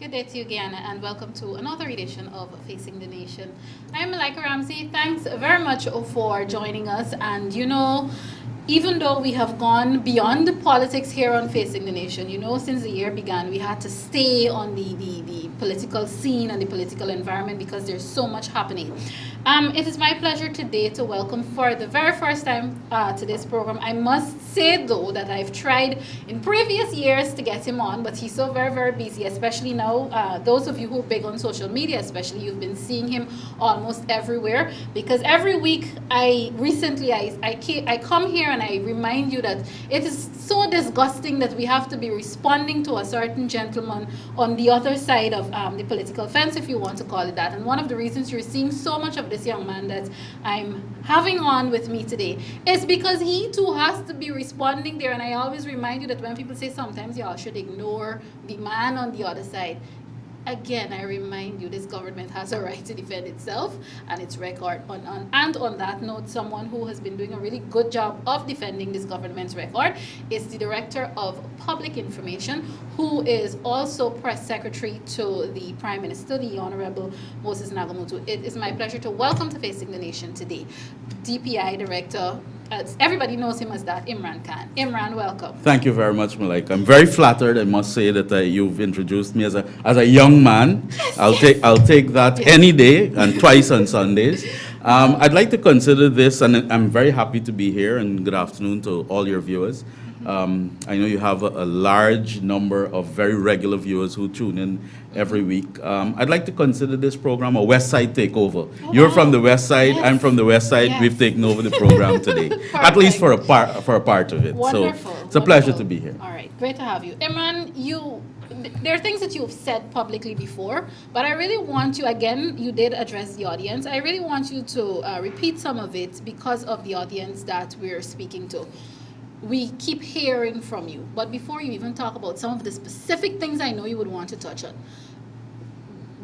Good day to you again, and welcome to another edition of Facing the Nation. I'm Malika Ramsey. Thanks very much for joining us. And even though we have gone beyond the politics here on Facing the Nation, since the year began, we had to stay on the political scene and the political environment because there's so much happening. It is my pleasure today to welcome for the very first time to this program. I must say, though, that I've tried in previous years to get him on, but he's so very, very busy, especially now. Those of you who are big on social media, especially, you've been seeing him almost everywhere, because every week I come here and I remind you that it is so disgusting that we have to be responding to a certain gentleman on the other side of the political fence, if you want to call it that. And one of the reasons you're seeing so much of this young man that I'm having on with me today is because he too has to be responding there. And I always remind you that when people say sometimes y'all should ignore the man on the other side, again, I remind you, this government has a right to defend itself and its record. And on that note, someone who has been doing a really good job of defending this government's record is the Director of Public Information, who is also Press Secretary to the Prime Minister, the Honorable Moses Nagamutu. It is my pleasure to welcome to Facing the Nation today, DPI Director, everybody knows him as that, Imran Khan. Imran, welcome. Thank you very much, Malika. I'm very flattered. I must say that you've introduced me as a young man. I'll take that any day and twice on Sundays. I'd like to consider this, and I'm very happy to be here. And good afternoon to all your viewers. I know you have a large number of very regular viewers who tune in every week. I'd like to consider this program a West Side takeover. Oh, you're from the West Side, yes. I'm from the West Side. Yes. We've taken over the program today, at least for a part of it. Wonderful. So it's a pleasure to be here. All right, great to have you, Imran. There are things that you've said publicly before, but I really want you, again, you did address the audience. I really want you to repeat some of it because of the audience that we're speaking to. We keep hearing from you, but before you even talk about some of the specific things I know you would want to touch on,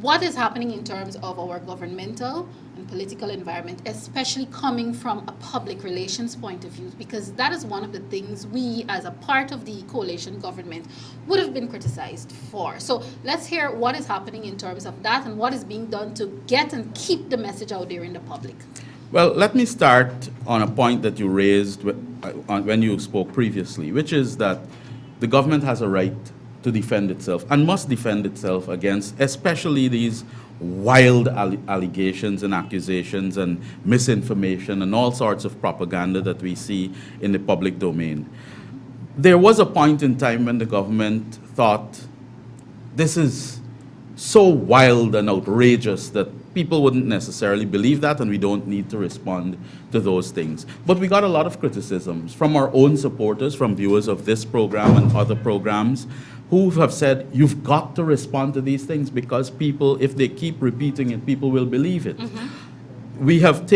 what is happening in terms of our governmental and political environment, especially coming from a public relations point of view, because that is one of the things we, as a part of the coalition government, would have been criticized for. So let's hear what is happening in terms of that and what is being done to get and keep the message out there in the public. Well, let me start on a point that you raised when you spoke previously, which is that the government has a right to defend itself and must defend itself against especially these wild allegations and accusations and misinformation and all sorts of propaganda that we see in the public domain. There was a point in time when the government thought this is so wild and outrageous that people wouldn't necessarily believe that, and we don't need to respond to those things. But we got a lot of criticisms from our own supporters, from viewers of this program and other programs, who have said, you've got to respond to these things because people, if they keep repeating it, people will believe it. Mm-hmm. We have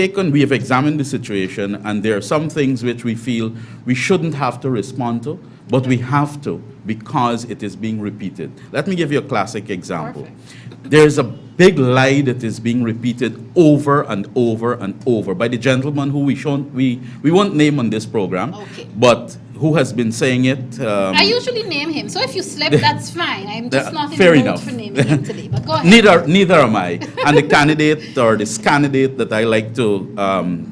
examined the situation, and there are some things which we feel we shouldn't have to respond to, but we have to because it is being repeated. Let me give you a classic example. Perfect. There's a big lie that is being repeated over and over and over by the gentleman who we won't name on this program, okay, but who has been saying it. I usually name him, so if you slept, that's fine. I'm just not in the mood for naming him today, but go ahead. Neither am I. And the candidate or this candidate that I like to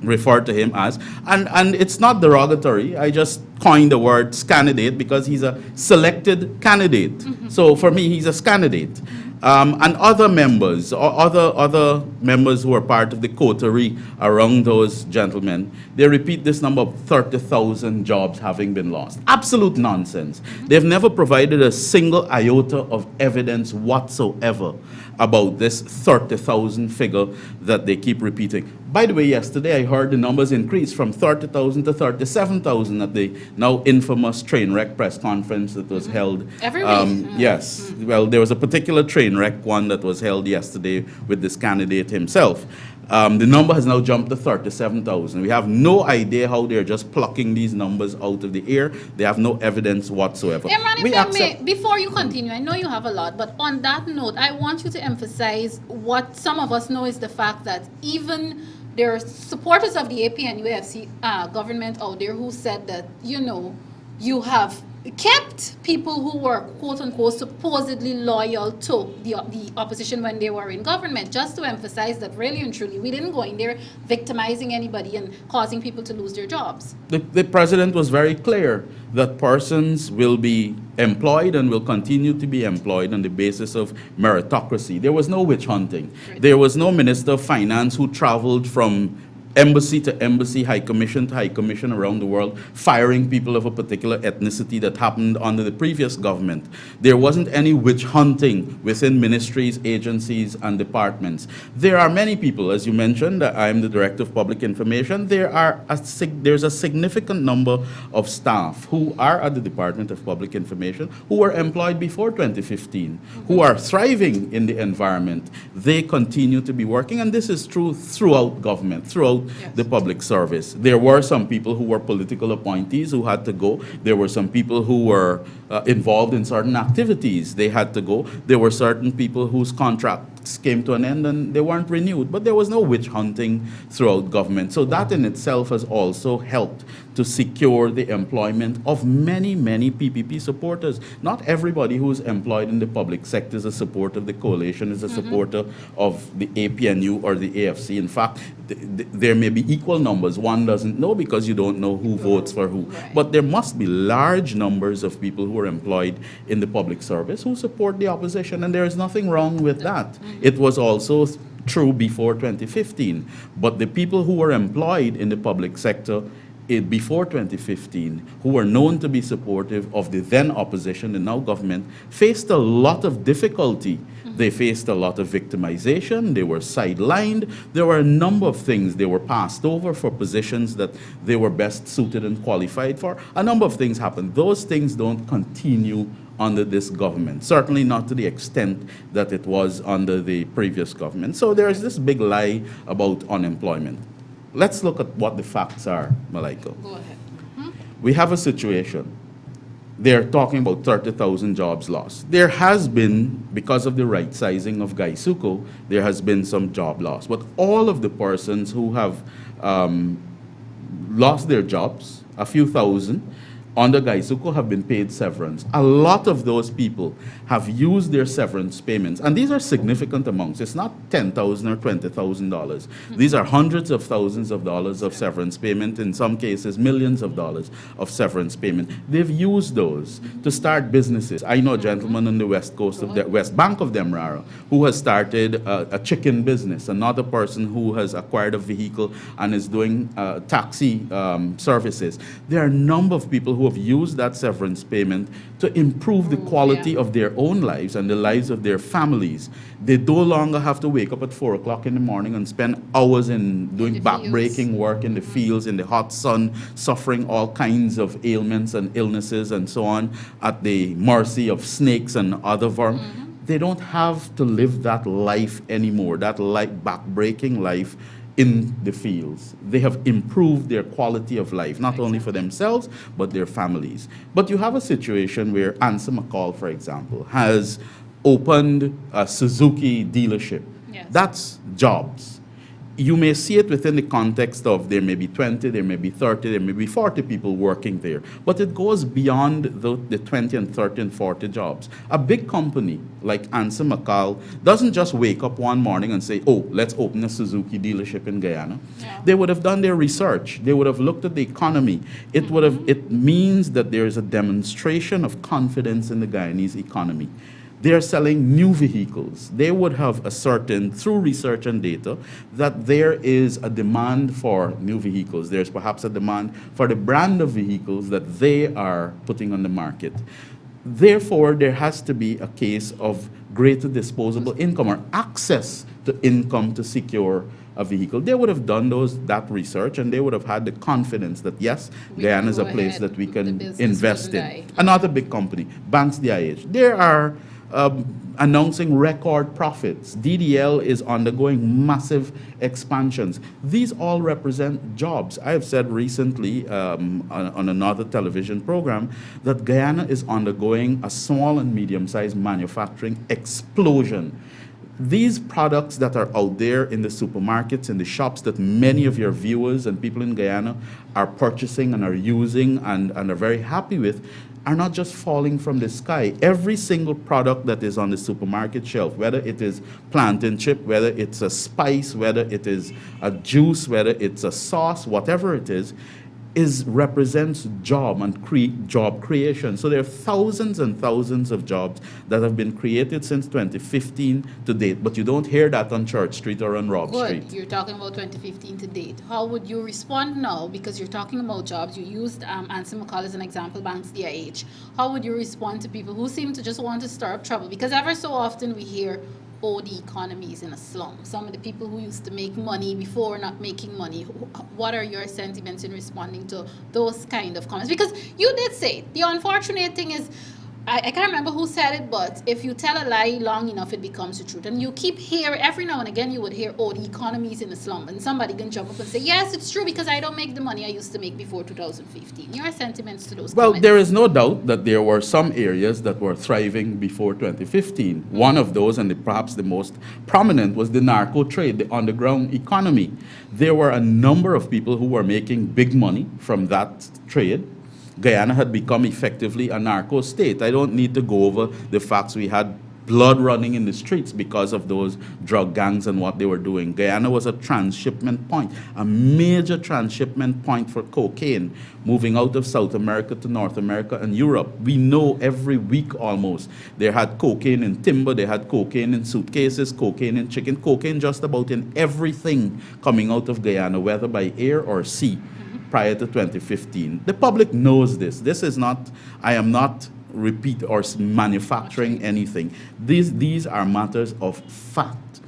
refer to him as, and it's not derogatory, I just coined the word candidate because he's a selected candidate. Mm-hmm. So for me, he's a candidate. And other members, or other members who are part of the coterie around those gentlemen, they repeat this number of 30,000 jobs having been lost. Absolute nonsense. Mm-hmm. They've never provided a single iota of evidence whatsoever about this 30,000 figure that they keep repeating. By the way, yesterday I heard the numbers increase from 30,000 to 37,000 at the now infamous train wreck press conference that was held. Every week? Yes. Mm-hmm. Well, there was a particular train wreck one that was held yesterday with this candidate himself. The number has now jumped to 37,000. We have no idea how they're just plucking these numbers out of the air. They have no evidence whatsoever. Imran, before you continue, I know you have a lot, but on that note, I want you to emphasize what some of us know is the fact that even there are supporters of the AP and UFC government out there who said that, you have kept people who were quote unquote supposedly loyal to the opposition when they were in government, just to emphasize that really and truly we didn't go in there victimizing anybody and causing people to lose their jobs. The president was very clear that persons will be employed and will continue to be employed on the basis of meritocracy. There was no witch hunting. Right. There was no minister of finance who traveled from embassy to embassy, high commission to high commission around the world, firing people of a particular ethnicity that happened under the previous government. There wasn't any witch hunting within ministries, agencies, and departments. There are many people, as you mentioned, I'm the Director of Public Information. There's a significant number of staff who are at the Department of Public Information who were employed before 2015, who are thriving in the environment. They continue to be working, and this is true throughout government, throughout Yes. the public service. There were some people who were political appointees who had to go. There were some people who were involved in certain activities. They had to go. There were certain people whose contracts came to an end and they weren't renewed. But there was no witch hunting throughout government. So that in itself has also helped to secure the employment of many, many PPP supporters. Not everybody who's employed in the public sector is a supporter of the coalition, is a supporter of the APNU or the AFC. In fact, there may be equal numbers. One doesn't know because you don't know who votes for who. Right. But there must be large numbers of people who are employed in the public service who support the opposition, and there is nothing wrong with that. It was also true before 2015. But the people who were employed in the public sector before 2015, who were known to be supportive of the then opposition and now government, faced a lot of difficulty. They faced a lot of victimization. They were sidelined. There were a number of things. They were passed over for positions that they were best suited and qualified for. A number of things happened. Those things don't continue under this government, certainly not to the extent that it was under the previous government. So there is this big lie about unemployment. Let's look at what the facts are, Malika. Go ahead. We have a situation. They're talking about 30,000 jobs lost. There has been, because of the right sizing of Gaisuko, there has been some job loss. But all of the persons who have lost their jobs, a few thousand, under Gaisuko have been paid severance. A lot of those people have used their severance payments, and these are significant amounts. It's not $10,000 or $20,000. These are hundreds of thousands of dollars of severance payment, in some cases millions of dollars of severance payment. They've used those to start businesses. I know a gentleman on the west coast of the West Bank of Demerara who has started a chicken business, another person who has acquired a vehicle and is doing taxi services. There are a number of people who have used that severance payment to improve the quality of their own lives and the lives of their families. They no longer have to wake up at 4 o'clock in the morning and spend hours in doing back-breaking work in the fields, in the hot sun, suffering all kinds of ailments and illnesses and so on, at the mercy of snakes and other vermin. They don't have to live that life anymore, that back-breaking life in the fields. They have improved their quality of life, not only for themselves, but their families. But you have a situation where Answer McCall, for example, has opened a Suzuki dealership. Yes. That's jobs. You may see it within the context of there may be 20, there may be 30, there may be 40 people working there. But it goes beyond the 20 and 30 and 40 jobs. A big company like Answer McCall doesn't just wake up one morning and say, oh, let's open a Suzuki dealership in Guyana. Yeah. They would have done their research. They would have looked at the economy. It means that there is a demonstration of confidence in the Guyanese economy. They are selling new vehicles. They would have ascertained through research and data that there is a demand for new vehicles. There's perhaps a demand for the brand of vehicles that they are putting on the market. Therefore, there has to be a case of greater disposable income or access to income to secure a vehicle. They would have done that research, and they would have had the confidence that, yes, Guyana is a place that we can invest in. Another big company, Banks DIH. They are announcing record profits. DDL is undergoing massive expansions. These all represent jobs. I have said recently on another television program that Guyana is undergoing a small and medium-sized manufacturing explosion. These products that are out there in the supermarkets, in the shops that many of your viewers and people in Guyana are purchasing and are using and are very happy with, are not just falling from the sky. Every single product that is on the supermarket shelf, whether it is plantain chip, whether it's a spice, whether it is a juice, whether it's a sauce, whatever it is represents job and job creation. So there are thousands and thousands of jobs that have been created since 2015 to date, but you don't hear that on Church Street or on Robb Street. Good. You're talking about 2015 to date. How would you respond now? Because you're talking about jobs. You used Anson McCall as an example, Banks DIH. How would you respond to people who seem to just want to stir up trouble? Because ever so often we hear, oh, the economy is in a slum. Some of the people who used to make money before not making money. What are your sentiments in responding to those kind of comments? Because you did say, the unfortunate thing is, I can't remember who said it, but if you tell a lie long enough, it becomes the truth. And you keep hearing, every now and again, you would hear, oh, the economy is in a slum. And somebody can jump up and say, yes, it's true, because I don't make the money I used to make before 2015. Your sentiments to those Well, comments? there is no doubt that there were some areas that were thriving before 2015. One of those, and perhaps the most prominent, was the narco trade, the underground economy. There were a number of people who were making big money from that trade. Guyana had become effectively a narco-state. I don't need to go over the facts. We had blood running in the streets because of those drug gangs and what they were doing. Guyana was a transshipment point, a major transshipment point for cocaine, moving out of South America to North America and Europe. We know every week almost. They had cocaine in timber, they had cocaine in suitcases, cocaine in chicken, cocaine just about in everything coming out of Guyana, whether by air or sea. Prior to 2015. The public knows this. This is not, I am not repeat or manufacturing anything. These are matters of fact.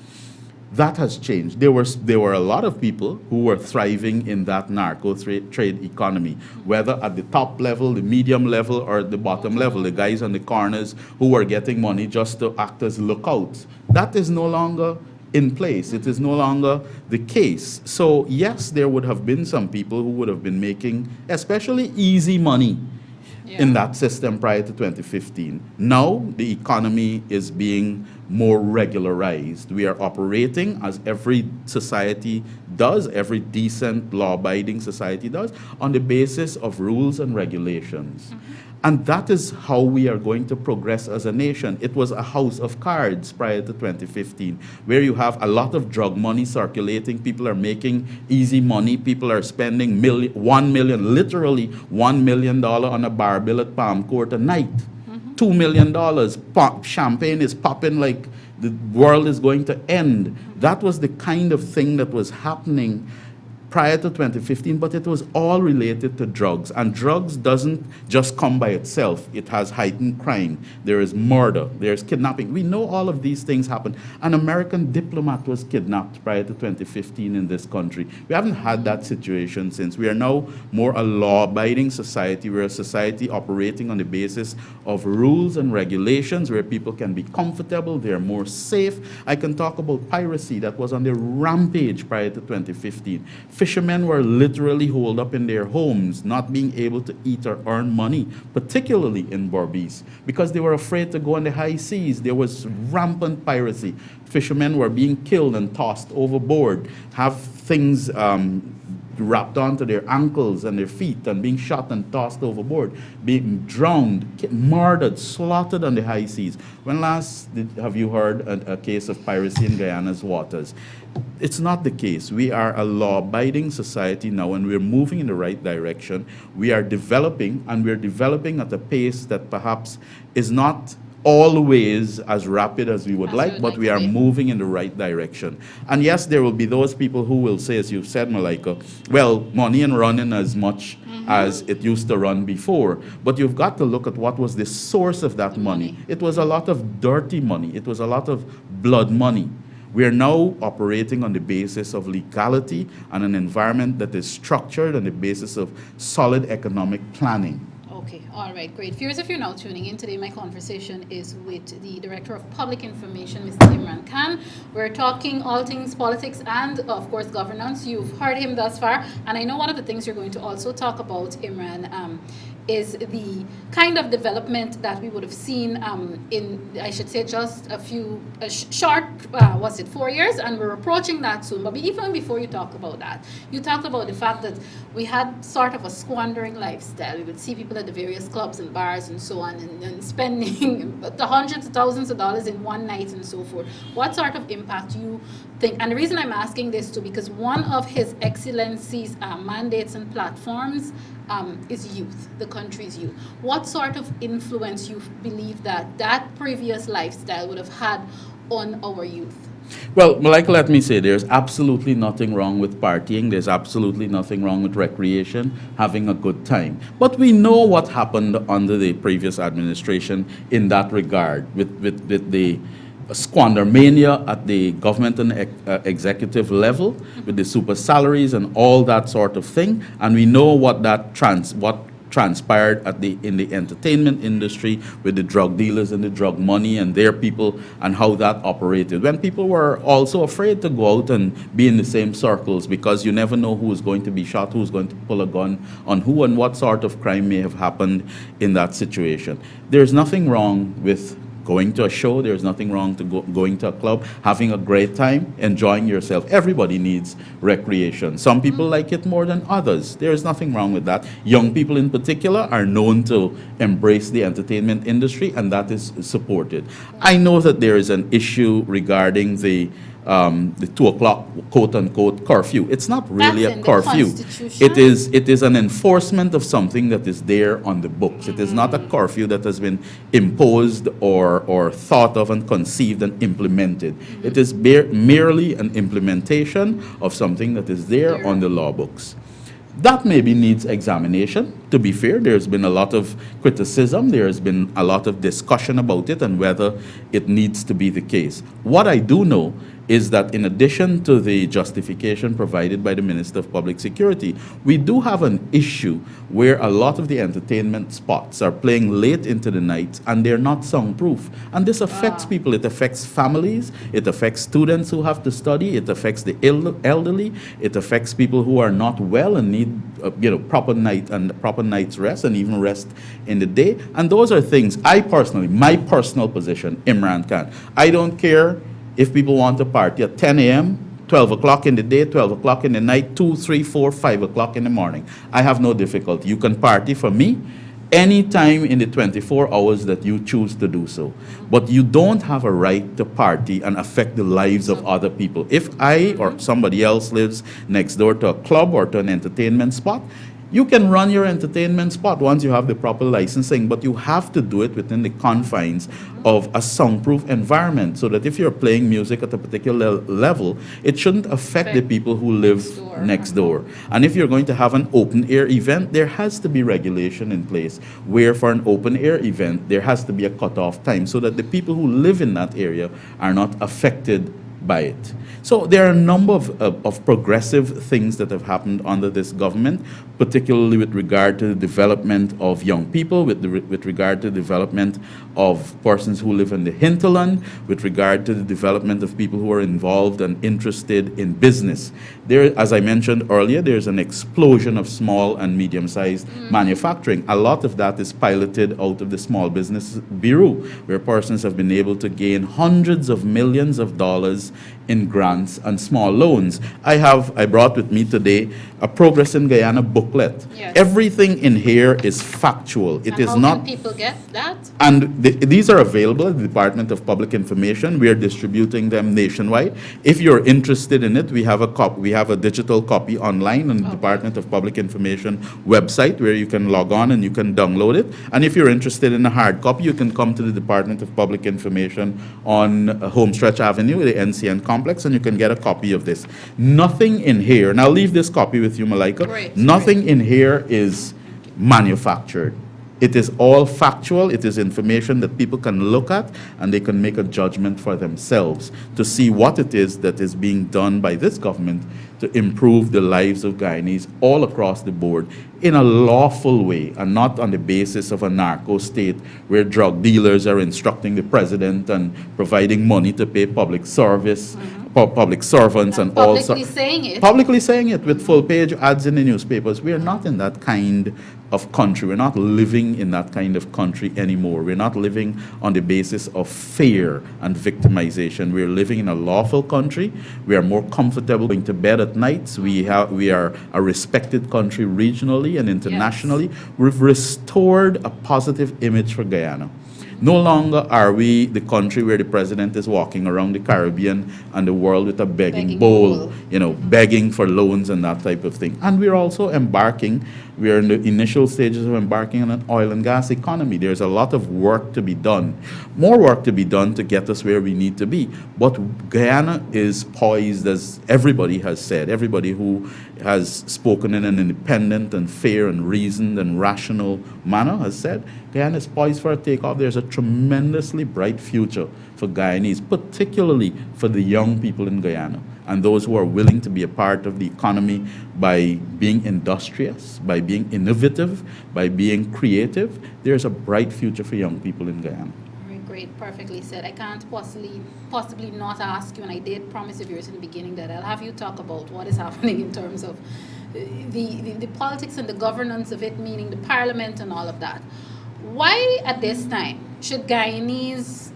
That has changed. There were a lot of people who were thriving in that narco trade economy, whether at the top level, the medium level, or the bottom level, the guys on the corners who were getting money just to act as lookouts. That is no longer in place. It is no longer the case. So yes, there would have been some people who would have been making especially easy money in that system prior to 2015. Now the economy is being more regularized. We are operating, as every society does, every decent law-abiding society does, on the basis of rules and regulations. And that is how we are going to progress as a nation. It was a house of cards prior to 2015, where you have a lot of drug money circulating. People are making easy money. People are spending $1 million, literally $1 million on a bar bill at Palm Court a night. $2 million. Champagne is popping like the world is going to end. That was the kind of thing that was happening prior to 2015, but it was all related to drugs. And drugs doesn't just come by itself. It has heightened crime. There is murder. There's kidnapping. We know all of these things happen. An American diplomat was kidnapped prior to 2015 in this country. We haven't had that situation since. We are now more a law-abiding society. We're a society operating on the basis of rules and regulations where people can be comfortable. They're more safe. I can talk about piracy that was on the rampage prior to 2015. Fishermen were literally holed up in their homes, not being able to eat or earn money, particularly in Berbice, because they were afraid to go on the high seas. There was rampant piracy. Fishermen were being killed and tossed overboard, have things wrapped onto their ankles and their feet and being shot and tossed overboard, being drowned, murdered, slaughtered on the high seas. When last have you heard a case of piracy in Guyana's waters? It's not the case. We are a law-abiding society now, and we're moving in the right direction. We are developing, and we're developing at a pace that perhaps is not always as rapid as we would like, but we are moving in the right direction. And yes, there will be those people who will say, as you've said, Malika, well, money ain't running as much as it used to run before. But you've got to look at what was the source of that money. It was a lot of dirty money. It was a lot of blood money. We are now operating on the basis of legality and an environment that is structured on the basis of solid economic planning. Okay, all right, great. Viewers, if you're now tuning in today, my conversation is with the Director of Public Information, Mr. Imran Khan. We're talking all things politics and, of course, governance. You've heard him thus far, and I know one of the things you're going to also talk about, Imran, is the kind of development that we would have seen in, I should say, just a few short, 4 years, and we're approaching that soon. But even before you talk about that, you talked about the fact that we had sort of a squandering lifestyle. We would see people at the various clubs and bars and so on, and spending the hundreds of thousands of dollars in one night and so forth. What sort of impact you think? And the reason I'm asking this too, because one of His Excellency's mandates and platforms is youth, the country's youth. What sort of influence you believe that previous lifestyle would have had on our youth? Well, Malika, let me say there's absolutely nothing wrong with partying. There's absolutely nothing wrong with recreation, having a good time. But we know what happened under the previous administration in that regard with the squandermania at the government and executive level, with the super salaries and all that sort of thing. And we know what transpired in the entertainment industry with the drug dealers and the drug money and their people, and how that operated. When people were also afraid to go out and be in the same circles, because you never know who is going to be shot, who's going to pull a gun on who, and what sort of crime may have happened in that situation. There's nothing wrong with going to a show. There's nothing wrong to going to a club, having a great time, enjoying yourself. Everybody needs recreation. Some people like it more than others. There's nothing wrong with that. Young people in particular are known to embrace the entertainment industry, and that is supported. I know that there is an issue regarding the 2 o'clock quote-unquote curfew. It's not really a curfew. It is an enforcement of something that is there on the books. It is not a curfew that has been imposed or thought of and conceived and implemented. It is merely an implementation of something that is there on the law books. That maybe needs examination. To be fair, there's been a lot of criticism. There's been a lot of discussion about it and whether it needs to be the case. What I do know is that in addition to the justification provided by the Minister of Public Security, we do have an issue where a lot of the entertainment spots are playing late into the night and they're not soundproof. And this affects people. It affects families. It affects students who have to study. It affects the elderly. It affects people who are not well and need proper night's rest, and even rest in the day. And those are things my personal position, Imran Khan, I don't care if people want to party at 10 a.m., 12 o'clock in the day, 12 o'clock in the night, 2, 3, 4, 5 o'clock in the morning. I have no difficulty. You can party for me any time in the 24 hours that you choose to do so. But you don't have a right to party and affect the lives of other people. If I or somebody else lives next door to a club or to an entertainment spot, you can run your entertainment spot once you have the proper licensing, but you have to do it within the confines of a soundproof environment, so that if you're playing music at a particular level, it shouldn't affect the people who live next door. And if you're going to have an open air event, there has to be regulation in place, where for an open air event, there has to be a cutoff time, so that the people who live in that area are not affected by it. So there are a number of progressive things that have happened under this government, particularly with regard to the development of young people, with regard to the development of persons who live in the hinterland, with regard to the development of people who are involved and interested in business. There, as I mentioned earlier, there's an explosion of small and medium-sized manufacturing. A lot of that is piloted out of the Small Business Bureau, where persons have been able to gain hundreds of millions of dollars in grants and small loans. I brought with me today a Progress in Guyana booklet. Yes. Everything in here is factual. It and is how not. Can people get that? And these are available at the Department of Public Information. We are distributing them nationwide. If you're interested in it, we have a digital copy online on the Department of Public Information website, where you can log on and you can download it. And if you're interested in a hard copy, you can come to the Department of Public Information on Homestretch Avenue, the NCN complex, and you can get a copy of this. Nothing in here, and I'll leave this copy with you, Malika. Nothing in here is manufactured. It is all factual. It is information that people can look at and they can make a judgment for themselves to see what it is that is being done by this government to improve the lives of Guyanese all across the board in a lawful way, and not on the basis of a narco-state where drug dealers are instructing the president and providing money to pay public service, public servants, and publicly saying it. Publicly saying it with full-page ads in the newspapers. We are not in that kind of country. We're not living in that kind of country anymore. We're not living on the basis of fear and victimization. We're living in a lawful country. We are more comfortable going to bed at nights. We are a respected country regionally and internationally. Yes. We've restored a positive image for Guyana. No longer are we the country where the president is walking around the Caribbean and the world with a begging bowl, begging for loans and that type of thing. And we're also we are in the initial stages of embarking on an oil and gas economy. There's a lot of work to be done, more work to be done to get us where we need to be. But Guyana is poised, as everybody has said, everybody who has spoken in an independent and fair and reasoned and rational manner has said, Guyana is poised for a takeoff. There's a tremendously bright future for Guyanese, particularly for the young people in Guyana and those who are willing to be a part of the economy by being industrious, by being innovative, by being creative. There's a bright future for young people in Guyana. Very great, perfectly said. I can't possibly not ask you, and I did promise you viewers in the beginning that I'll have you talk about what is happening in terms of the politics and the governance of it, meaning the parliament and all of that. Why at this time should Guyanese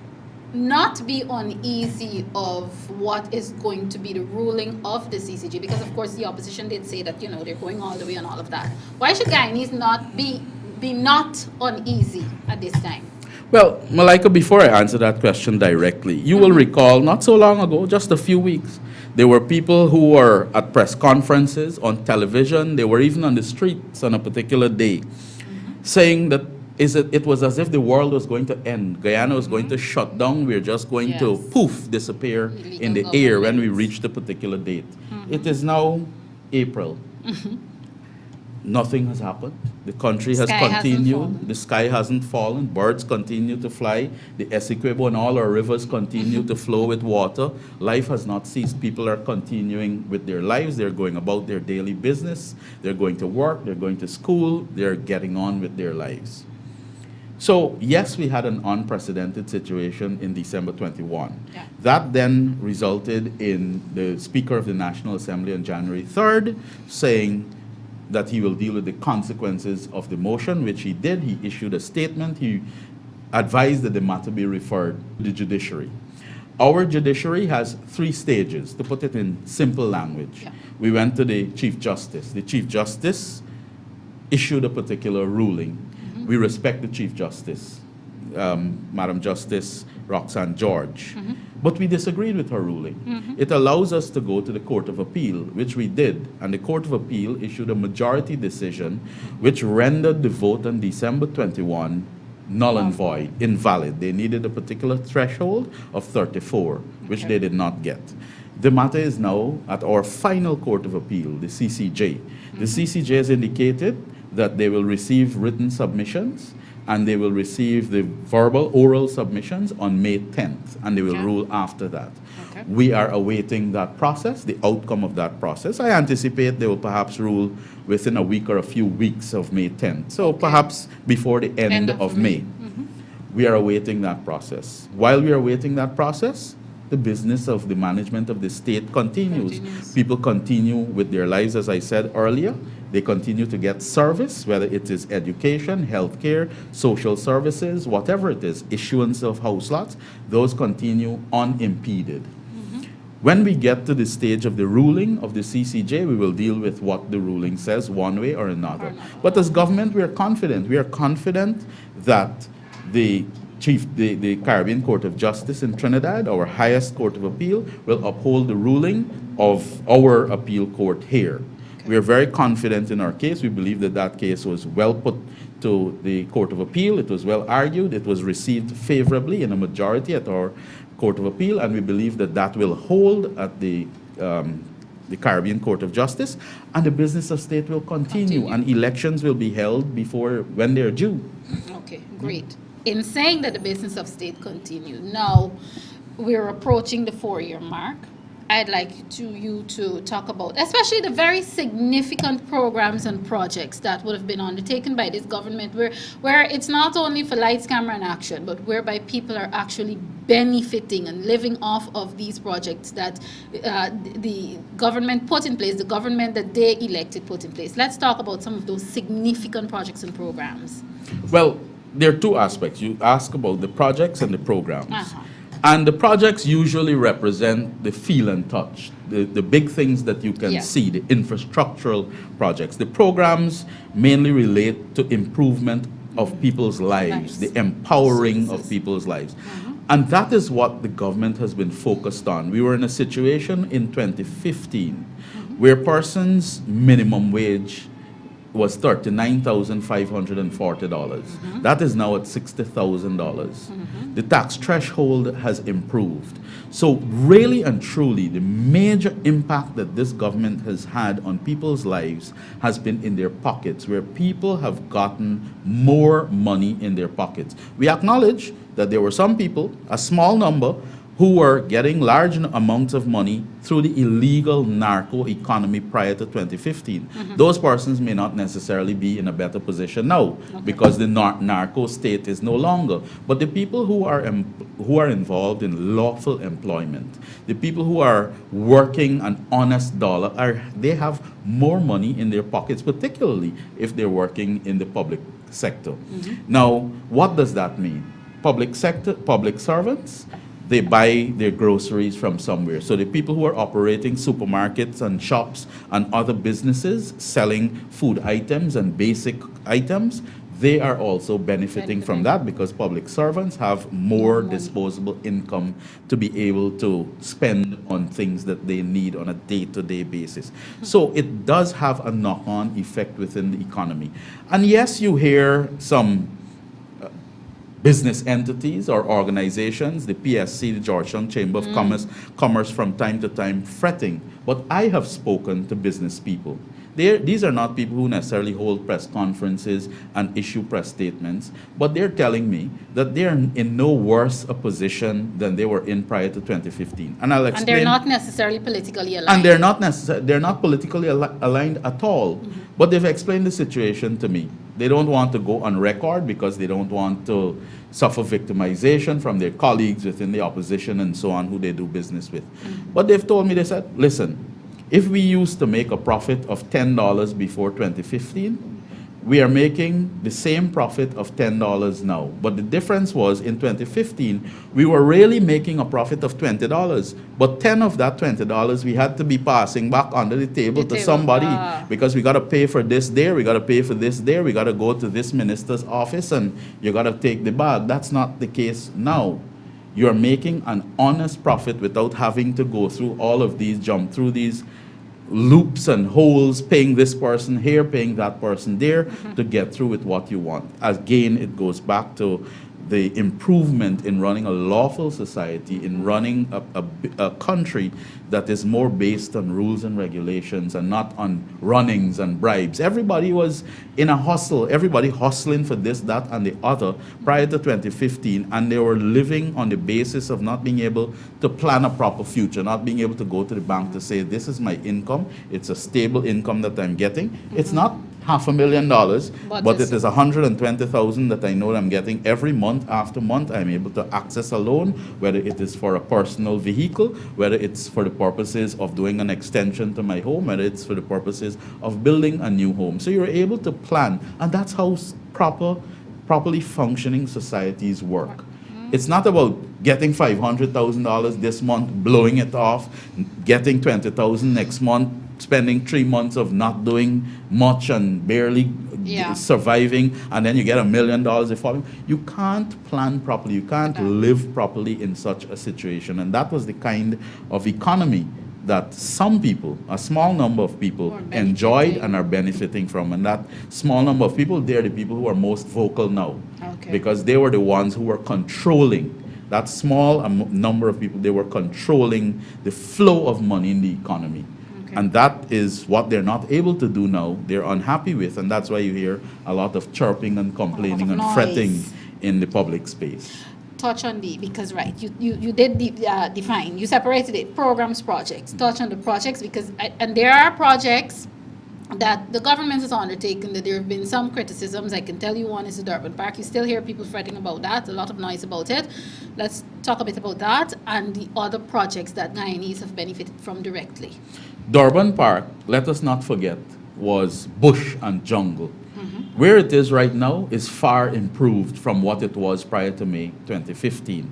not be uneasy of what is going to be the ruling of the CCJ? Because of course the opposition did say that they're going all the way and all of that. Why should Guyanese not be not uneasy at this time? Well, Malika, before I answer that question directly, you will recall not so long ago, just a few weeks, there were people who were at press conferences, on television, they were even on the streets on a particular day, saying that it was as if the world was going to end. Guyana was going to shut down. We're just going to poof, disappear in the air when we reach the particular date. It is now April. Nothing has happened. The country has continued. The sky hasn't fallen. Birds continue to fly. The Essequibo and all our rivers continue to flow with water. Life has not ceased. People are continuing with their lives. They're going about their daily business. They're going to work. They're going to school. They're getting on with their lives. So, yes, we had an unprecedented situation in December 21. Yeah. That then resulted in the Speaker of the National Assembly on January 3rd saying that he will deal with the consequences of the motion, which he did. He issued a statement. He advised that the matter be referred to the judiciary. Our judiciary has 3 stages, to put it in simple language. Yeah. We went to the Chief Justice. The Chief Justice issued a particular ruling. We respect the Chief Justice, Madam Justice Roxanne George. But we disagreed with her ruling. It allows us to go to the Court of Appeal, which we did. And the Court of Appeal issued a majority decision which rendered the vote on December 21 null and void, invalid. They needed a particular threshold of 34, which they did not get. The matter is now at our final Court of Appeal, the CCJ. The CCJ has indicated that they will receive written submissions and they will receive the oral submissions on May 10th, and they will rule after that. We are awaiting that process, the outcome of that process. I anticipate they will perhaps rule within a week or a few weeks of May 10th, so perhaps before the end of May. We are awaiting that process. While we are awaiting that process, the business of the management of the state continues. People continue with their lives, as I said earlier. They continue to get service, whether it is education, healthcare, social services, whatever it is, issuance of house lots, those continue unimpeded. When we get to the stage of the ruling of the CCJ, we will deal with what the ruling says one way or another. But as government, we are confident. We are confident that the Caribbean Court of Justice in Trinidad, our highest court of appeal, will uphold the ruling of our appeal court here. We are very confident in our case. We believe that that case was well put to the Court of Appeal. It was well argued. It was received favorably in a majority at our Court of Appeal, and we believe that that will hold at the Caribbean Court of Justice, and the business of state will continue. And elections will be held when they're due. Okay, great. In saying that the business of state continue, now we're approaching the 4-year mark. I'd like you to talk about, especially the very significant programs and projects that would have been undertaken by this government, where it's not only for lights, camera, and action, but whereby people are actually benefiting and living off of these projects that the government put in place, the government that they elected put in place. Let's talk about some of those significant projects and programs. Well, there are two aspects. You ask about the projects and the programs. Uh-huh. And the projects usually represent the feel and touch, the big things that you can Yeah. see, the infrastructural projects. The programs mainly relate to improvement of people's lives, the empowering of people's lives. And that is what the government has been focused on. We were in a situation in 2015 where persons' minimum wage was $39,540. That is now at $60,000. The tax threshold has improved. So really and truly, the major impact that this government has had on people's lives has been in their pockets, where people have gotten more money in their pockets. We acknowledge that there were some people, a small number, who were getting large amounts of money through the illegal narco economy prior to 2015. Those persons may not necessarily be in a better position now because the narco-state is no longer. But the people who are involved in lawful employment, the people who are working an honest dollar, they have more money in their pockets, particularly if they're working in the public sector. Now, what does that mean? Public servants, they buy their groceries from somewhere. So the people who are operating supermarkets and shops and other businesses selling food items and basic items, they are also benefiting from that because public servants have more disposable income to be able to spend on things that they need on a day-to-day basis. So it does have a knock-on effect within the economy. And yes, you hear some business entities or organizations, the PSC, the Georgetown Chamber of Commerce from time to time fretting. But I have spoken to business people. These are not people who necessarily hold press conferences and issue press statements, but they're telling me that they're in no worse a position than they were in prior to 2015. And I'll explain. And they're not necessarily politically aligned. And they're not politically aligned at all. But they've explained the situation to me. They don't want to go on record because they don't want to suffer victimization from their colleagues within the opposition and so on who they do business with. But they've told me, they said, listen, if we used to make a profit of $10 before 2015, we are making the same profit of $10 now. But the difference was in 2015, we were really making a profit of $20. But 10 of that $20 we had to be passing back under the table to somebody because we got to pay for this there, we got to pay for this there, we got to go to this minister's office and you got to take the bag. That's not the case now. You're making an honest profit without having to go through all of these, jump through these loops and holes, paying this person here, paying that person there to get through with what you want. Again, it goes back to the improvement in running a lawful society, in running a country that is more based on rules and regulations and not on runnings and bribes. Everybody was in a hustle, everybody hustling for this, that, and the other prior to 2015, and they were living on the basis of not being able to plan a proper future, not being able to go to the bank to say, this is my income, it's a stable income that I'm getting. It's not $500,000, but it is $120,000 that I know that I'm getting every month after month. I'm able to access a loan, whether it is for a personal vehicle, whether it's for the purposes of doing an extension to my home, whether it's for the purposes of building a new home. So you're able to plan, and that's how properly functioning societies work. It's not about getting $500,000 this month, blowing it off, getting $20,000 next month, spending 3 months of not doing much and barely surviving, and then you get $1 million the following. You can't plan properly. You can't live properly in such a situation. And that was the kind of economy that some people, a small number of people, enjoyed and are benefiting from. And that small number of people, they're the people who are most vocal now. Because they were the ones who were controlling. That small number of people, they were controlling the flow of money in the economy. And that is what they're not able to do now. They're unhappy with, and that's why you hear a lot of chirping and complaining and fretting in the public space. touch on because right, you did define, you separated it, programs, projects. Touch on the projects and there are projects that the government has undertaken that there have been some criticisms. I can tell you one is the Durban Park. You still hear people fretting about that, a lot of noise about it. Let's talk a bit about that and the other projects that Guyanese have benefited from directly. Durban Park, let us not forget, was bush and jungle. Where it is right now is far improved from what it was prior to May 2015.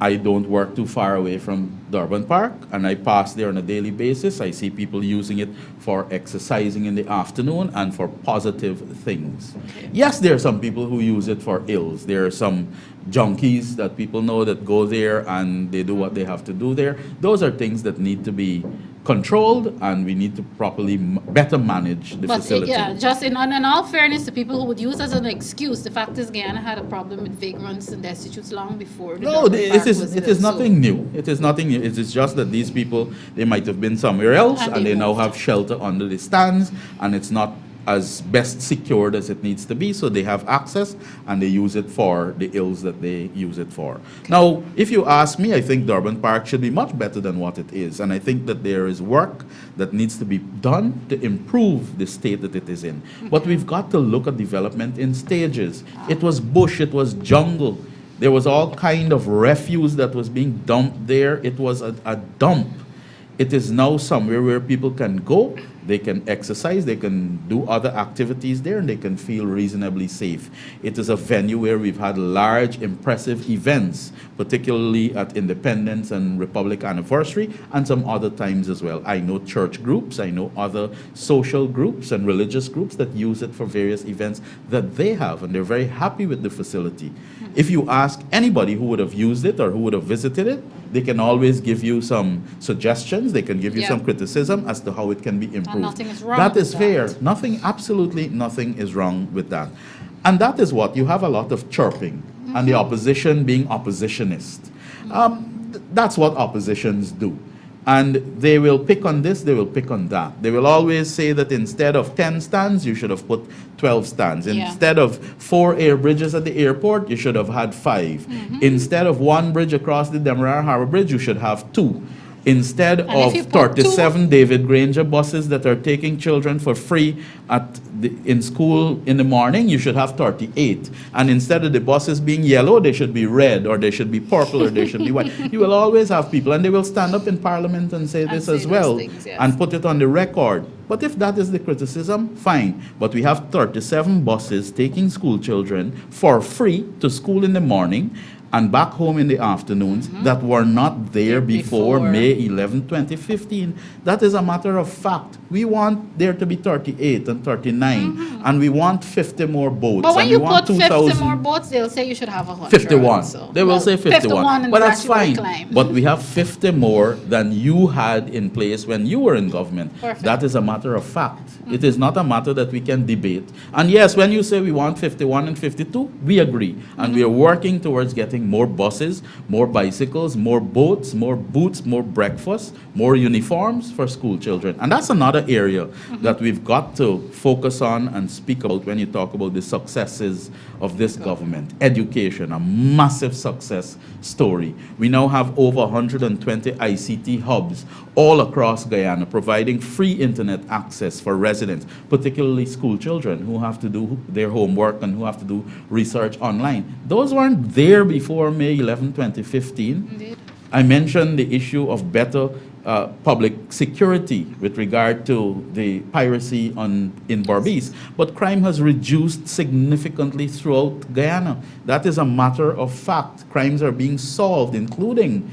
I don't work too far away from Durban Park, and I pass there on a daily basis. I see people using it for exercising in the afternoon and for positive things. Okay. Yes, there are some people who use it for ills. There are some junkies that people know that go there and they do what they have to do there. Those are things that need to be controlled, and we need to properly better manage the facility. Yeah, just in all fairness, the people who would use as an excuse, the fact is Guyana had a problem with vagrants and destitutes long before. It is nothing new. It is nothing new. It is just that these people, they might have been somewhere else and they now have shelter under the stands, and it's not as best secured as it needs to be, so they have access and they use it for the ills that they use it for. Okay. Now, if you ask me, I think Durban Park should be much better than what it is, and I think that there is work that needs to be done to improve the state that it is in. Okay. But we've got to look at development in stages. It was bush, it was jungle. There was all kind of refuse that was being dumped there. It was a dump. It is now somewhere where people can go, they can exercise, they can do other activities there, and they can feel reasonably safe. It is a venue where we've had large, impressive events, particularly at Independence and Republic Anniversary, and some other times as well. I know church groups, I know other social groups and religious groups that use it for various events that they have, and they're very happy with the facility. If you ask anybody who would have used it or who would have visited it, they can always give you some suggestions, they can give you some criticism as to how it can be improved. And nothing is wrong that with is fair. Nothing, absolutely nothing is wrong with that. And that is what, you have a lot of chirping and the opposition being oppositionist. That's what oppositions do. And they will pick on this, they will pick on that. They will always say that instead of 10 stands, you should have put 12 stands. Instead of 4 air bridges at the airport, you should have had 5. Instead of 1 bridge across the Demerara Harbor Bridge, you should have 2. Instead of 37 David Granger buses that are taking children for free in school in the morning, you should have 38. And instead of the buses being yellow, they should be red, or they should be purple, or they should be white. You will always have people, and they will stand up in Parliament and say this as well, and put it on the record. But if that is the criticism, fine. But we have 37 buses taking school children for free to school in the morning and back home in the afternoons that were not there before May 11, 2015. That is a matter of fact. We want there to be 38 and 39, and we want 50 more boats. But when you put 50 more boats, they'll say you should have 100. 51. So. They will say 51. But that's fine. But we have 50 more than you had in place when you were in government. Perfect. That is a matter of fact. It is not a matter that we can debate. And yes, when you say we want 51 and 52, we agree. And we are working towards getting more buses, more bicycles, more boats, more boots, more breakfast, more uniforms for school children. And that's another area that we've got to focus on and speak about when you talk about the successes of this government. Education, a massive success story. We now have over 120 ICT hubs all across Guyana, providing free internet access for residents, particularly school children who have to do their homework and who have to do research online. Those weren't there before May 11, 2015. Indeed. I mentioned the issue of better public security with regard to the piracy in Berbice, but crime has reduced significantly throughout Guyana. That is a matter of fact. Crimes are being solved, including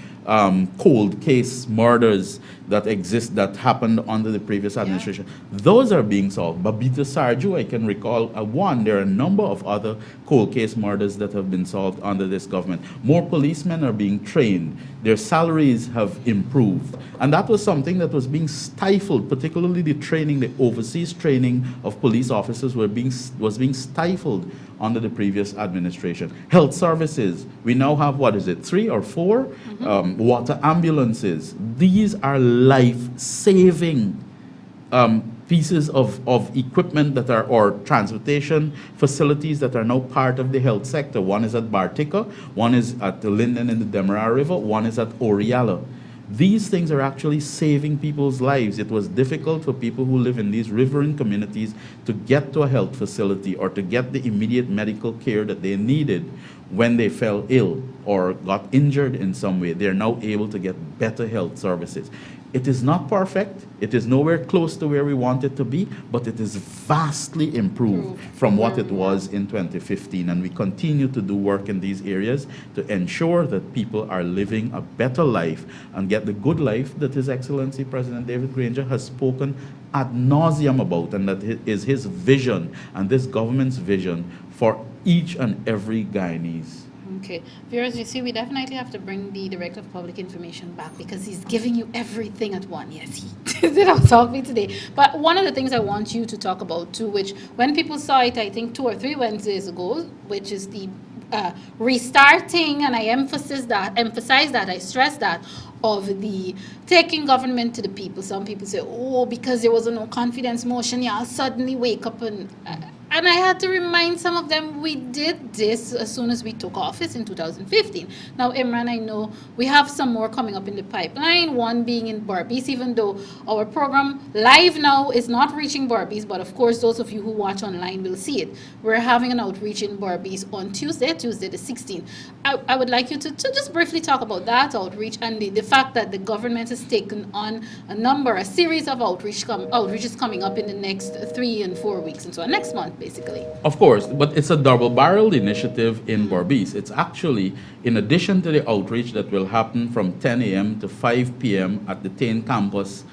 cold case murders that happened under the previous administration. Those are being solved. Babita Sarju, I can recall one. There are a number of other cold case murders that have been solved under this government. More policemen are being trained. Their salaries have improved. And that was something that was being stifled, particularly the training, the overseas training of police officers was being stifled under the previous administration. Health services, we now have, 3 or 4 water ambulances. These are life-saving pieces of equipment that are, or transportation facilities that are now part of the health sector. One is at Bartica, one is at the Linden in the Demerara River, one is at Oriala. These things are actually saving people's lives. It was difficult for people who live in these riverine communities to get to a health facility or to get the immediate medical care that they needed when they fell ill or got injured in some way. They're now able to get better health services. It is not perfect. It is nowhere close to where we want it to be, but it is vastly improved from what it was in 2015. And we continue to do work in these areas to ensure that people are living a better life and get the good life that His Excellency President David Granger has spoken ad nauseum about, and that is his vision and this government's vision for each and every Guyanese. Okay. Viewers, you see, we definitely have to bring the Director of Public Information back because he's giving you everything at once. Yes, he did talk me today. But one of the things I want you to talk about too, which when people saw it, I think 2 or 3 Wednesdays ago, which is the restarting, and I emphasize that, I stress that, of the taking government to the people. Some people say, oh, because there was a no confidence motion, yeah, I'll suddenly wake up and I had to remind some of them we did this as soon as we took office in 2015. Now, Imran, I know we have some more coming up in the pipeline, one being in Berbice, even though our program live now is not reaching Berbice, but of course, those of you who watch online will see it. We're having an outreach in Berbice on Tuesday the 16th. I would like you to just briefly talk about that outreach and the fact that the government has taken on a series of outreaches coming up in the next 3 and 4 weeks, and so next month, basically. Of course, but it's a double-barreled initiative in Berbice. It's actually, in addition to the outreach that will happen from 10 a.m. to 5 p.m. at the Tain campus,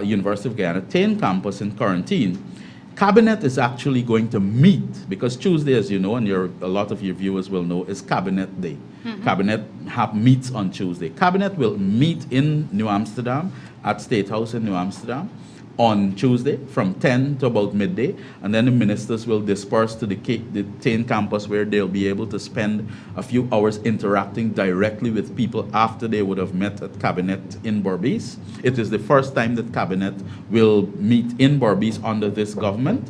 University of Guyana, Tain campus in Quarantine, Cabinet is actually going to meet, because Tuesday, as you know, and a lot of your viewers will know, is Cabinet Day. Cabinet meets on Tuesday. Cabinet will meet in New Amsterdam, at State House in New Amsterdam, on Tuesday from 10 to about midday, and then the ministers will disperse to the Tain campus, where they'll be able to spend a few hours interacting directly with people after they would have met at Cabinet in Berbice. It is the first time that Cabinet will meet in Berbice under this government.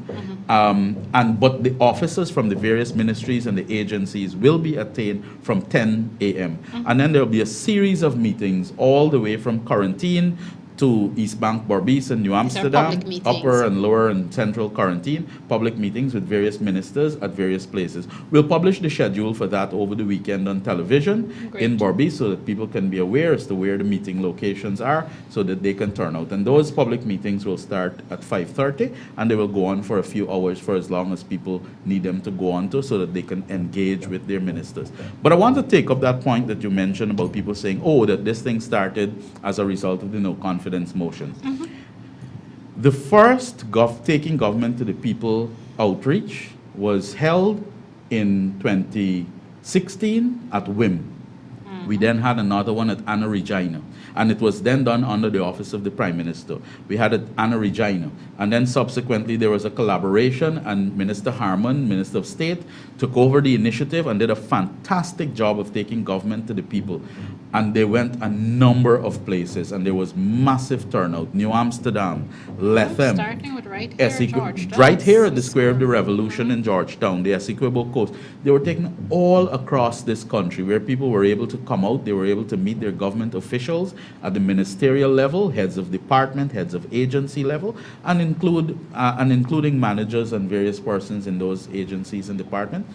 But the officers from the various ministries and the agencies will be at Tain from 10 a.m. And then there will be a series of meetings all the way from Quarantine to East Bank, Berbice, and New Amsterdam, Upper and Lower and Central Quarantine, public meetings with various ministers at various places. We'll publish the schedule for that over the weekend on television in Berbice so that people can be aware as to where the meeting locations are so that they can turn out. And those public meetings will start at 5:30 and they will go on for a few hours for as long as people need them to go on to so that they can engage with their ministers. But I want to take up that point that you mentioned about people saying, oh, that this thing started as a result of the no confidence motion. The first taking government to the people outreach was held in 2016 at WIM. We then had another one at Anna Regina, and it was then done under the office of the Prime Minister. We had it at Anna Regina, and then subsequently there was a collaboration, and Minister Harmon, Minister of State, took over the initiative and did a fantastic job of taking government to the people. And they went a number of places, and there was massive turnout. New Amsterdam, Lethem, starting with Georgetown. right here at the Square of the Revolution in Georgetown, the Essequibo Coast. They were taken all across this country where people were able to come out. They were able to meet their government officials at the ministerial level, heads of department, heads of agency level, and including managers and various persons in those agencies and departments.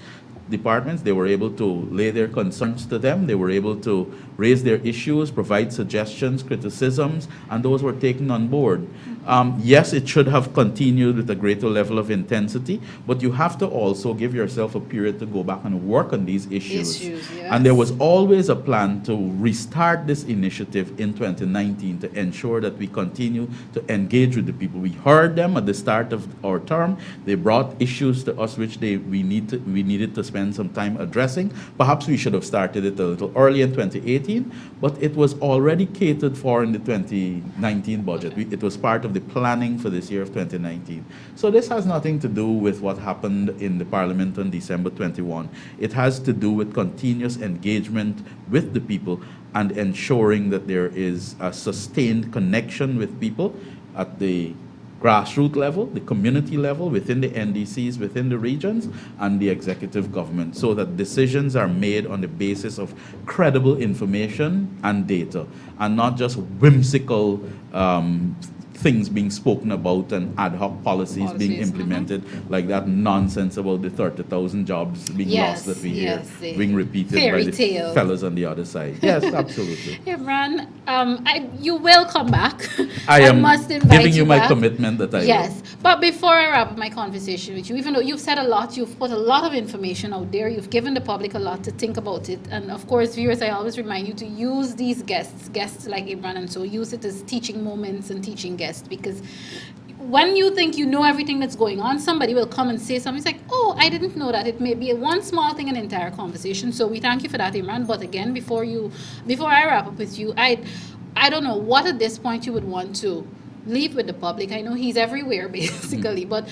They were able to lay their concerns to them. They were able to raise their issues, provide suggestions, criticisms, and those were taken on board. Yes, it should have continued with a greater level of intensity, but you have to also give yourself a period to go back and work on these issues. Yes. And there was always a plan to restart this initiative in 2019 to ensure that we continue to engage with the people. We heard them at the start of our term. They brought issues to us which we needed to spend some time addressing. Perhaps we should have started it a little early in 2018, but it was already catered for in the 2019 budget. It was part of the planning for this year of 2019. So this has nothing to do with what happened in the Parliament on December 21. It has to do with continuous engagement with the people and ensuring that there is a sustained connection with people at the grassroots level, the community level, within the NDCs, within the regions, and the executive government, so that decisions are made on the basis of credible information and data, and not just whimsical things being spoken about and ad hoc policies being implemented, like that nonsense about the 30,000 jobs being lost that we hear being repeated by the fellas on the other side. Yes, absolutely. Imran, you will come back. I am must invite giving you my back. commitment that I Yes, will. but before I wrap up my conversation with you, even though you've said a lot, you've put a lot of information out there, you've given the public a lot to think about it, and of course, viewers, I always remind you to use these guests like Imran, and so use it as teaching moments and teaching guests, because when you think you know everything that's going on, somebody will come and say something. It's like, oh, I didn't know that. It may be one small thing, an entire conversation. So we thank you for that, Imran. But again, before I wrap up with you, I don't know what at this point you would want to leave with the public. I know he's everywhere basically, but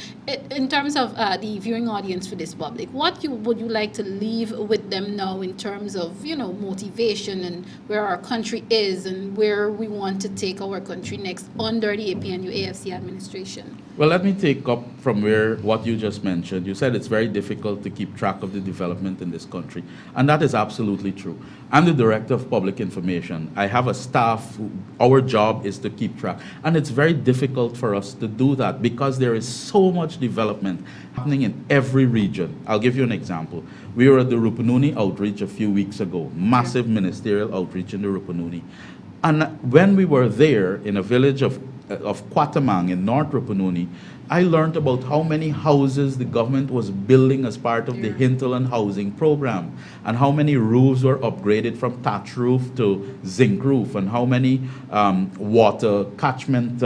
in terms of the viewing audience for this public, what would you like to leave with them now in terms of motivation and where our country is and where we want to take our country next under the APNU AFC administration? Well, let me take up from what you just mentioned. You said it's very difficult to keep track of the development in this country, and that is absolutely true. I'm the Director of Public Information. I have a staff. Our job is to keep track, and it's very difficult for us to do that because there is so much development happening in every region. I'll give you an example. We were at the Rupununi outreach a few weeks ago, massive ministerial outreach in the Rupununi. And when we were there in a village of Kwatamang in North Rupununi, I learned about how many houses the government was building as part of the hinterland housing program, and how many roofs were upgraded from thatch roof to zinc roof, and how many water catchment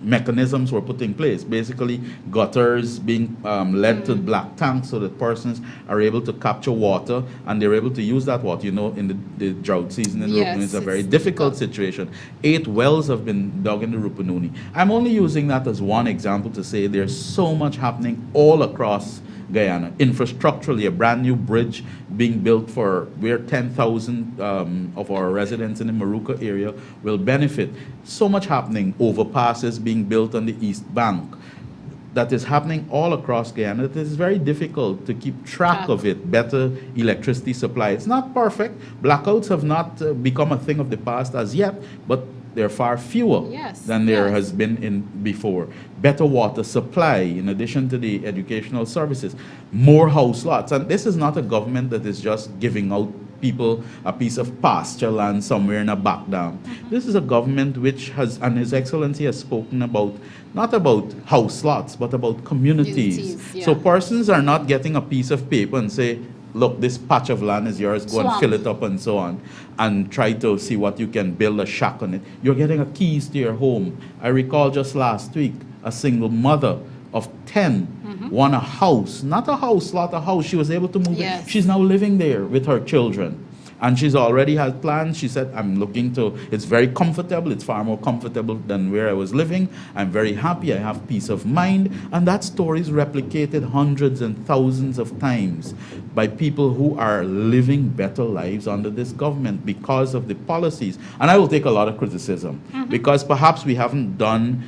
mechanisms were put in place. Basically, gutters being led to black tanks so that persons are able to capture water, and they're able to use that water. In the drought season in Rupununi, it's a very difficult situation. 8 wells have been dug in the Rupununi. I'm only using that as one example to say there's so much happening all across Guyana. Infrastructurally, a brand new bridge being built where 10,000 of our residents in the Maruka area will benefit. So much happening. Overpasses being built on the East Bank. That is happening all across Guyana. It is very difficult to keep track of it. Better electricity supply. It's not perfect. Blackouts have not become a thing of the past as yet, but they're far fewer than there has been before. Better water supply, in addition to the educational services. More house lots. And this is not a government that is just giving out people a piece of pasture land somewhere in a back dam. This is a government which has, and His Excellency has spoken about, not about house lots, but about communities. So persons are not getting a piece of paper and say, look, this patch of land is yours, go and fill it up and so on, and try to see what you can build a shack on it. You're getting a keys to your home. I recall just last week, a single mother of 10 won a house, not a house lot, a house. She was able to move in. She's now living there with her children. And she's already had plans. She said, it's very comfortable. It's far more comfortable than where I was living. I'm very happy. I have peace of mind. And that story is replicated hundreds and thousands of times by people who are living better lives under this government because of the policies. And I will take a lot of criticism because perhaps we haven't done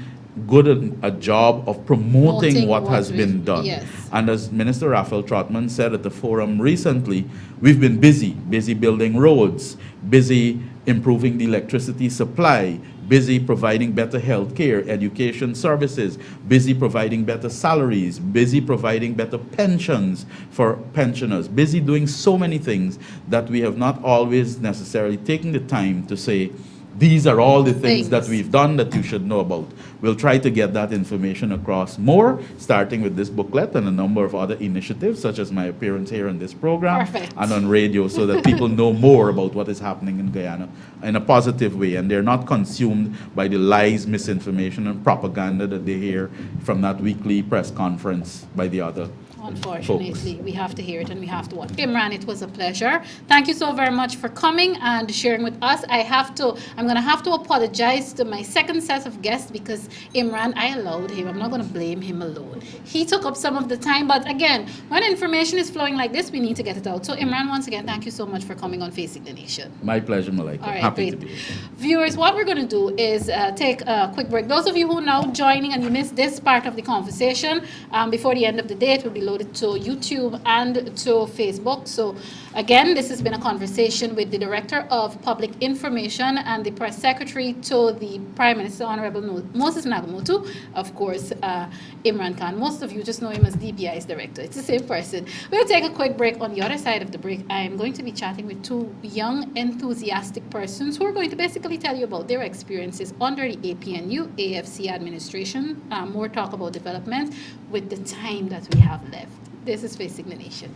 a job of promoting what has been done. And as Minister Raphael Trotman said at the forum recently, we've been busy building roads, busy improving the electricity supply, busy providing better health care, education services, busy providing better salaries, busy providing better pensions for pensioners, busy doing so many things that we have not always necessarily taken the time to say, these are all the things that we've done that you should know about. We'll try to get that information across more, starting with this booklet and a number of other initiatives, such as my appearance here in this program and on radio, so that people know more about what is happening in Guyana in a positive way, and they're not consumed by the lies, misinformation, and propaganda that they hear from that weekly press conference by the other Unfortunately, we have to hear it and we have to watch. Imran, it was a pleasure. Thank you so very much for coming and sharing with us. I'm going to have to apologize to my second set of guests because Imran, I allowed him. I'm not going to blame him alone. He took up some of the time, but again, when information is flowing like this, we need to get it out. So Imran, once again, thank you so much for coming on Facing the Nation. My pleasure, Malika. All right, Happy great. to be here. Viewers, what we're going to do is take a quick break. Those of you who are now joining and you missed this part of the conversation, before the end of the day, it will be loaded to YouTube and to Facebook. So again, this has been a conversation with the Director of Public Information and the Press Secretary to the Prime Minister, Honorable Moses Nagamootoo. Of course, Imran Khan. Most of you just know him as DPI's director. It's the same person. We'll take a quick break. On the other side of the break, I am going to be chatting with two young, enthusiastic persons who are going to basically tell you about their experiences under the APNU, AFC administration. More talk about development with the time that we have left. This is Facing the Nation.